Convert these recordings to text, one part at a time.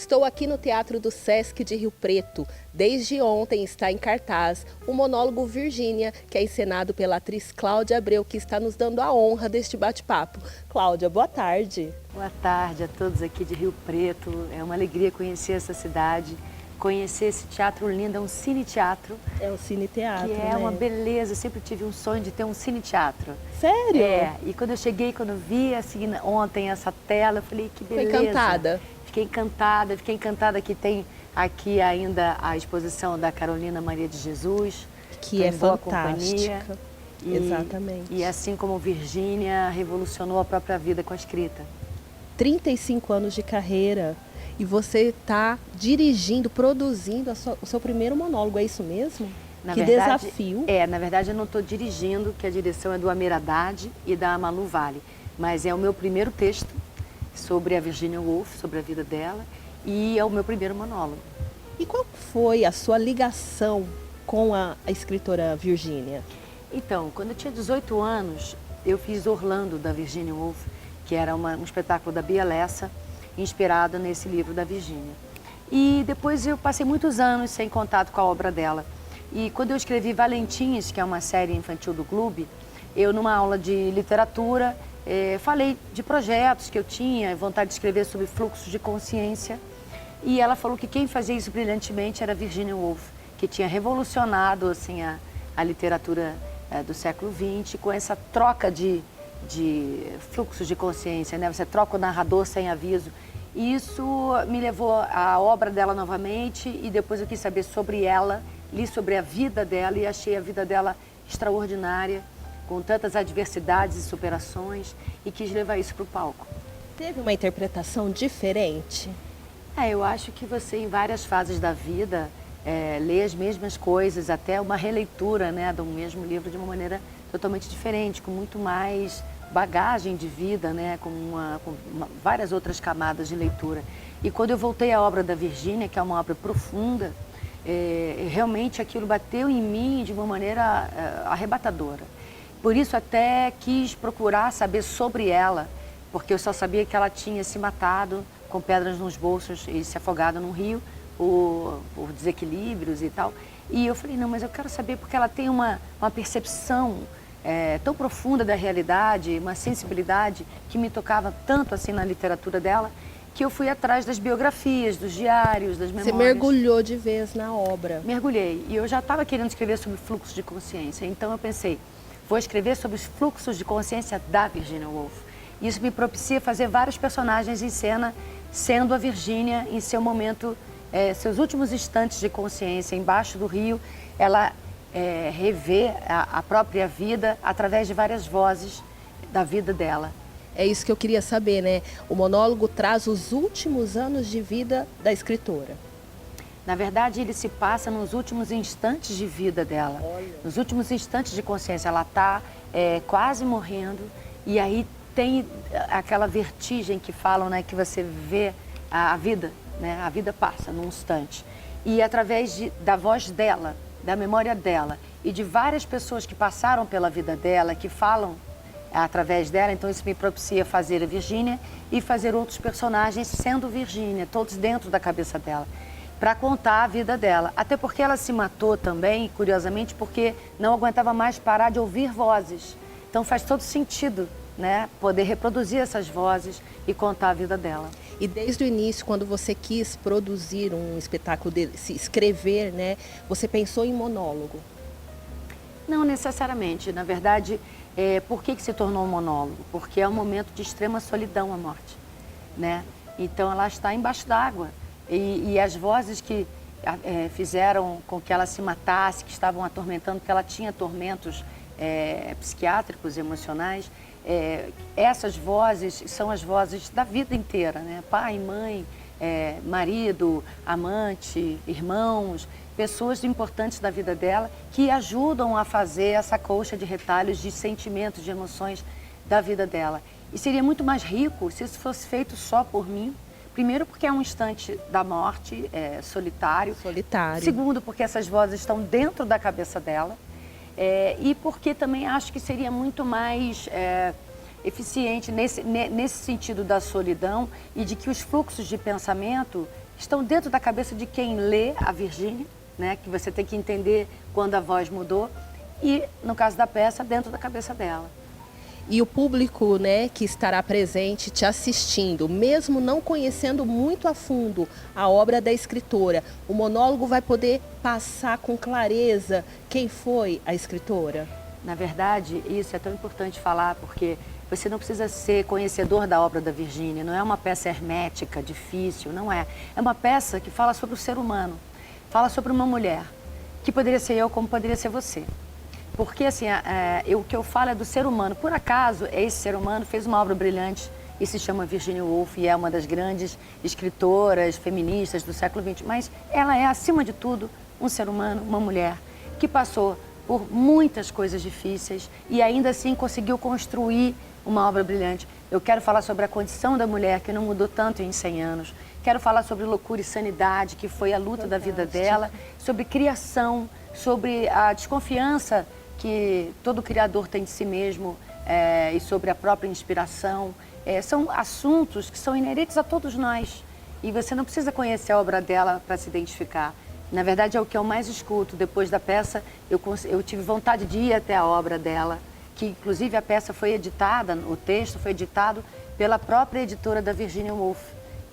Estou aqui no Teatro do Sesc de Rio Preto. Desde ontem está em cartaz o monólogo Virgínia, que é encenado pela atriz Cláudia Abreu, que está nos dando a honra deste bate-papo. Cláudia, boa tarde. Boa tarde a todos aqui de Rio Preto. É uma alegria conhecer essa cidade, conhecer esse teatro lindo, é um cine-teatro. É um cine-teatro, que é né? uma beleza, eu sempre tive um sonho de ter um cine-teatro. Sério? É, e quando eu cheguei, quando eu vi assim, ontem essa tela, eu falei, que beleza. Foi encantada? Fiquei encantada que tem aqui ainda a exposição da Carolina Maria de Jesus. Que é boa fantástica. Companhia. Exatamente. E assim como Virgínia revolucionou a própria vida com a escrita. 35 anos de carreira e você está dirigindo, produzindo o seu primeiro monólogo, é isso mesmo? Que desafio. Na verdade eu não estou dirigindo, que a direção é do Amir Haddad e da Malu Vale. Mas é o meu primeiro texto sobre a Virginia Woolf, sobre a vida dela, e é o meu primeiro monólogo. E qual foi a sua ligação com a escritora Virgínia? Então, quando eu tinha 18 anos, eu fiz Orlando, da Virginia Woolf, que era um espetáculo da Bia Lessa, inspirado nesse livro da Virgínia. E depois eu passei muitos anos sem contato com a obra dela. E quando eu escrevi Valentins, que é uma série infantil do Clube, eu, numa aula de literatura, falei de projetos que eu tinha, vontade de escrever sobre fluxos de consciência. E ela falou que quem fazia isso brilhantemente era Virginia Woolf, que tinha revolucionado assim, a literatura do século XX com essa troca de fluxos de consciência, né? Você troca o narrador sem aviso. E isso me levou à obra dela novamente e depois eu quis saber sobre ela, li sobre a vida dela e achei a vida dela extraordinária, com tantas adversidades e superações, e quis levar isso para o palco. Teve uma interpretação diferente? Eu acho que você, em várias fases da vida, lê as mesmas coisas, até uma releitura, né, do mesmo livro de uma maneira totalmente diferente, com muito mais bagagem de vida, né, com várias outras camadas de leitura. E quando eu voltei à obra da Virgínia, que é uma obra profunda, realmente aquilo bateu em mim de uma maneira arrebatadora. Por isso até quis procurar saber sobre ela, porque eu só sabia que ela tinha se matado com pedras nos bolsos e se afogado num rio por desequilíbrios e tal. E eu falei, não, mas eu quero saber porque ela tem uma percepção tão profunda da realidade, uma sensibilidade que me tocava tanto assim na literatura dela, que eu fui atrás das biografias, dos diários, das memórias. Você mergulhou de vez na obra? Mergulhei. E eu já estava querendo escrever sobre fluxo de consciência. Então eu pensei, vou escrever sobre os fluxos de consciência da Virginia Woolf. Isso me propicia fazer vários personagens em cena, sendo a Virgínia em seu momento, seus últimos instantes de consciência, embaixo do rio, ela revê a própria vida através de várias vozes da vida dela. É isso que eu queria saber, né? O monólogo traz os últimos anos de vida da escritora. Na verdade, ele se passa nos últimos instantes de vida dela. Olha. Nos últimos instantes de consciência. Ela está quase morrendo e aí tem aquela vertigem que falam, né? Que você vê a vida, né? A vida passa num instante. E através da voz dela, da memória dela e de várias pessoas que passaram pela vida dela, que falam através dela, então isso me propicia fazer a Virgínia e fazer outros personagens sendo Virgínia, todos dentro da cabeça dela, para contar a vida dela. Até porque ela se matou também, curiosamente, porque não aguentava mais parar de ouvir vozes. Então faz todo sentido, né, poder reproduzir essas vozes e contar a vida dela. E desde o início, quando você quis produzir um espetáculo, se escrever, né, você pensou em monólogo? Não necessariamente. Na verdade, por que se tornou um monólogo? Porque é um momento de extrema solidão a morte, né? Então ela está embaixo d'água. E as vozes que fizeram com que ela se matasse, que estavam atormentando, porque ela tinha tormentos psiquiátricos, emocionais, essas vozes são as vozes da vida inteira, né? Pai, mãe, marido, amante, irmãos, pessoas importantes da vida dela que ajudam a fazer essa colcha de retalhos de sentimentos, de emoções da vida dela. E seria muito mais rico se isso fosse feito só por mim. Primeiro porque é um instante da morte, solitário. Solitário. Segundo porque essas vozes estão dentro da cabeça dela. E porque também acho que seria muito mais eficiente nesse sentido da solidão e de que os fluxos de pensamento estão dentro da cabeça de quem lê a Virgínia, né? Que você tem que entender quando a voz mudou, e, no caso da peça, dentro da cabeça dela. E o público, né, que estará presente te assistindo, mesmo não conhecendo muito a fundo a obra da escritora, o monólogo vai poder passar com clareza quem foi a escritora? Na verdade, isso é tão importante falar, porque você não precisa ser conhecedor da obra da Virgínia, não é uma peça hermética, difícil, não é. É uma peça que fala sobre o ser humano, fala sobre uma mulher, que poderia ser eu como poderia ser você. Porque assim, o que eu falo é do ser humano. Por acaso, esse ser humano fez uma obra brilhante e se chama Virginia Woolf e é uma das grandes escritoras feministas do século XX. Mas ela é, acima de tudo, um ser humano, uma mulher, que passou por muitas coisas difíceis e ainda assim conseguiu construir uma obra brilhante. Eu quero falar sobre a condição da mulher, que não mudou tanto em 100 anos. Quero falar sobre loucura e sanidade, que foi a luta da vida dela. Sobre criação, sobre a desconfiança que todo criador tem de si mesmo e sobre a própria inspiração. São assuntos que são inerentes a todos nós. E você não precisa conhecer a obra dela para se identificar. Na verdade, é o que eu mais escuto. Depois da peça, eu tive vontade de ir até a obra dela, que inclusive a peça foi editada, o texto foi editado pela própria editora da Virginia Woolf,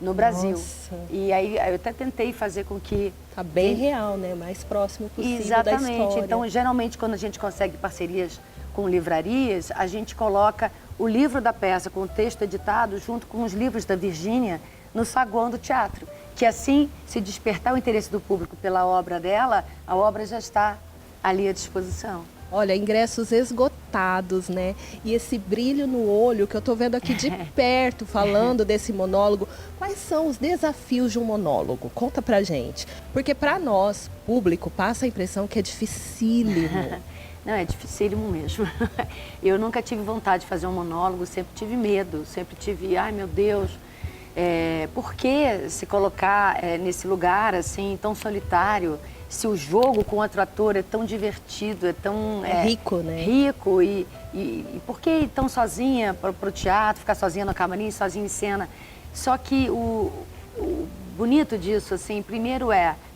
no Brasil. Nossa. E aí eu até tentei fazer com que... Tá bem real, né? Mais próximo possível Exatamente. da história. Então, geralmente, quando a gente consegue parcerias com livrarias, a gente coloca o livro da peça com o texto editado junto com os livros da Virgínia no saguão do teatro. Que assim, se despertar o interesse do público pela obra dela, a obra já está ali à disposição. Olha, ingressos esgotados, né? E esse brilho no olho que eu tô vendo aqui de perto, falando desse monólogo. Quais são os desafios de um monólogo? Conta pra gente. Porque pra nós, público, passa a impressão que é dificílimo. Não, é dificílimo mesmo. Eu nunca tive vontade de fazer um monólogo, sempre tive medo, sempre tive, ai meu Deus, por que se colocar nesse lugar assim, tão solitário? Se o jogo com outro ator é tão divertido, é tão... rico, né? Rico, e por que ir tão sozinha para o teatro, ficar sozinha no camarim, sozinha em cena? Só que o bonito disso, assim, primeiro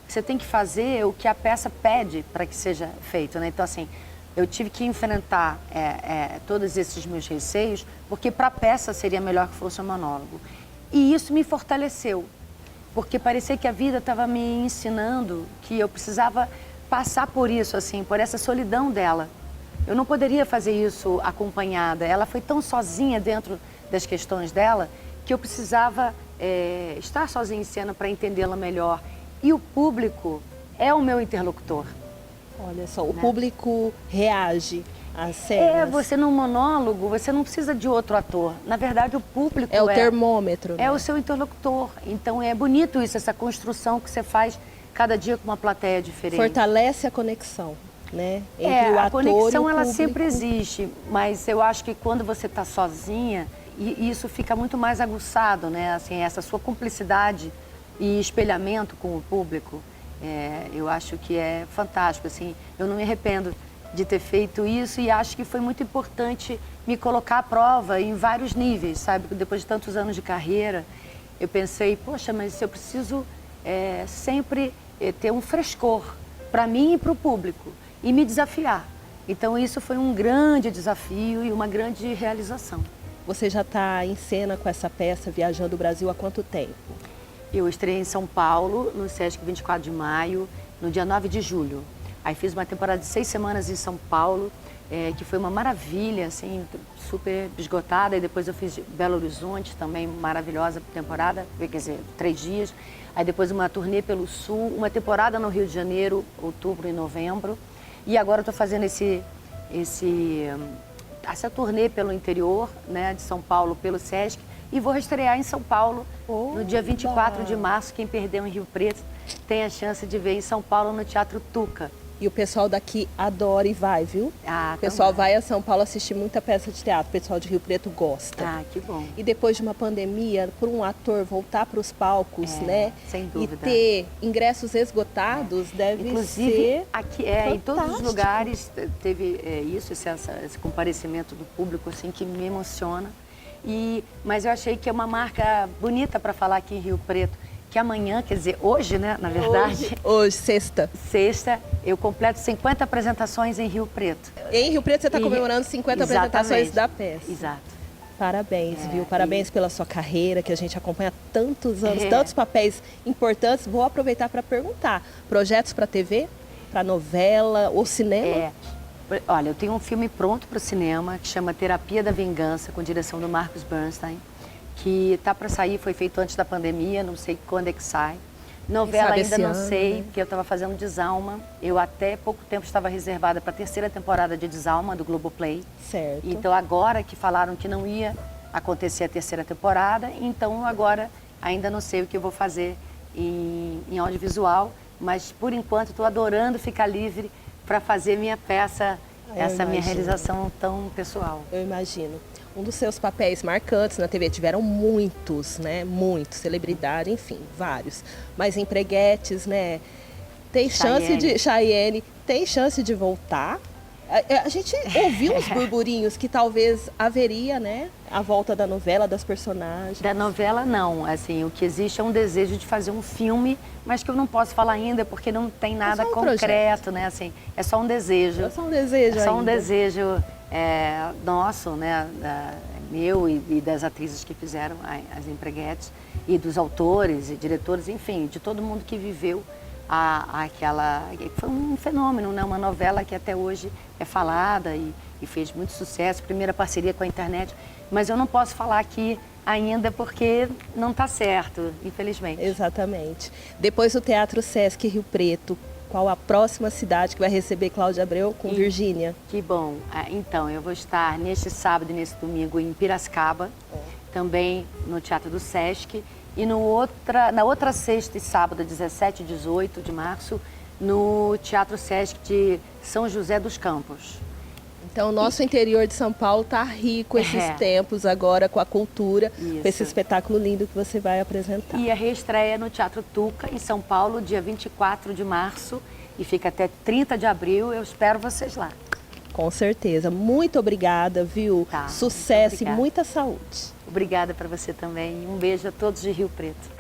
você tem que fazer o que a peça pede para que seja feito, né? Então, assim, eu tive que enfrentar todos esses meus receios, porque para a peça seria melhor que fosse um monólogo. E isso me fortaleceu. Porque parecia que a vida estava me ensinando que eu precisava passar por isso, assim, por essa solidão dela. Eu não poderia fazer isso acompanhada. Ela foi tão sozinha dentro das questões dela que eu precisava estar sozinha em cena para entendê-la melhor. E o público é o meu interlocutor. Olha só, o público reage às cenas. Você num monólogo, você não precisa de outro ator. Na verdade, o público é o termômetro, né? É o seu interlocutor. Então, é bonito isso, essa construção que você faz cada dia com uma plateia diferente. Fortalece a conexão, né? Entre o ator a conexão, e o ela público. sempre existe, mas eu acho que quando você está sozinha, isso fica muito mais aguçado, né? Assim, essa sua cumplicidade e espelhamento com o público, eu acho que é fantástico, assim. Eu não me arrependo de ter feito isso e acho que foi muito importante me colocar à prova em vários níveis, sabe? Depois de tantos anos de carreira, eu pensei, poxa, mas eu preciso sempre ter um frescor para mim e para o público e me desafiar. Então isso foi um grande desafio e uma grande realização. Você já está em cena com essa peça, viajando o Brasil há quanto tempo? Eu estreiei em São Paulo, no Sesc 24 de maio, no dia 9 de julho. Aí fiz uma temporada de 6 semanas em São Paulo, que foi uma maravilha, assim, super esgotada. E depois eu fiz Belo Horizonte, também maravilhosa temporada, quer dizer, 3 dias. Aí depois uma turnê pelo Sul, uma temporada no Rio de Janeiro, outubro e novembro. E agora eu estou fazendo essa turnê pelo interior, né, de São Paulo, pelo Sesc. E vou reestrear em São Paulo, no dia 24 de março. Quem perdeu em Rio Preto tem a chance de ver em São Paulo, no Teatro Tuca. E o pessoal daqui adora e vai, viu? O pessoal vai a São Paulo assistir muita peça de teatro. O pessoal de Rio Preto gosta. Ah, que bom. E depois de uma pandemia, por um ator voltar para os palcos, né? Sem dúvida. E ter ingressos esgotados, deve inclusive, ser aqui, em todos os lugares teve esse comparecimento do público, assim, que me emociona. Mas eu achei que é uma marca bonita para falar aqui em Rio Preto, que amanhã, quer dizer, hoje, né, na verdade, Hoje, sexta. sexta, eu completo 50 apresentações em Rio Preto. Em Rio Preto você está E- comemorando 50 Exatamente. apresentações da peça. Exato. Parabéns, viu? Parabéns pela sua carreira, que a gente acompanha há tantos anos, tantos papéis importantes. Vou aproveitar para perguntar. Projetos para TV? Para novela ou cinema? Olha, eu tenho um filme pronto para o cinema que chama Terapia da Vingança, com direção do Marcus Bernstein, que tá para sair, foi feito antes da pandemia, não sei quando é que sai. Novela sabe ainda esse não ano, sei, né? porque eu estava fazendo Desalma. Eu até pouco tempo estava reservada para a terceira temporada de Desalma, do Globoplay. Certo. Então agora que falaram que não ia acontecer a terceira temporada, então agora ainda não sei o que eu vou fazer em audiovisual, mas por enquanto estou adorando ficar livre para fazer minha peça, essa minha realização tão pessoal. Eu imagino. Um dos seus papéis marcantes na TV, tiveram muitos, né? Muitos, celebridade, enfim, vários. Mas empreguetes, né? Tem chance de... Chayenne, tem chance de voltar? A gente ouviu uns burburinhos que talvez haveria, né? A volta da novela, das personagens. Da novela, não. Assim, o que existe é um desejo de fazer um filme, mas que eu não posso falar ainda porque não tem nada só um concreto, projeto. né? Assim, é só um desejo. É só um desejo É só um ainda. desejo nosso, né? Meu e das atrizes que fizeram as empreguetes, e dos autores e diretores, enfim, de todo mundo que viveu aquela... Foi um fenômeno, né? Uma novela que até hoje é falada e fez muito sucesso, primeira parceria com a internet, mas eu não posso falar aqui ainda porque não está certo, infelizmente. Exatamente. Depois do Teatro Sesc Rio Preto, qual a próxima cidade que vai receber Cláudia Abreu com Virgínia? Que bom. Então, eu vou estar neste sábado e nesse domingo em Piracicaba, também no Teatro do Sesc, e na outra sexta e sábado, 17 e 18 de março, no Teatro Sesc de São José dos Campos. Então, o nosso interior de São Paulo está rico esses tempos agora com a cultura, com esse espetáculo lindo que você vai apresentar. E a reestreia no Teatro Tuca, em São Paulo, dia 24 de março, e fica até 30 de abril. Eu espero vocês lá. Com certeza. Muito obrigada, viu? Tá, Sucesso e obrigada. muita saúde. Obrigada para você também. Um beijo a todos de Rio Preto.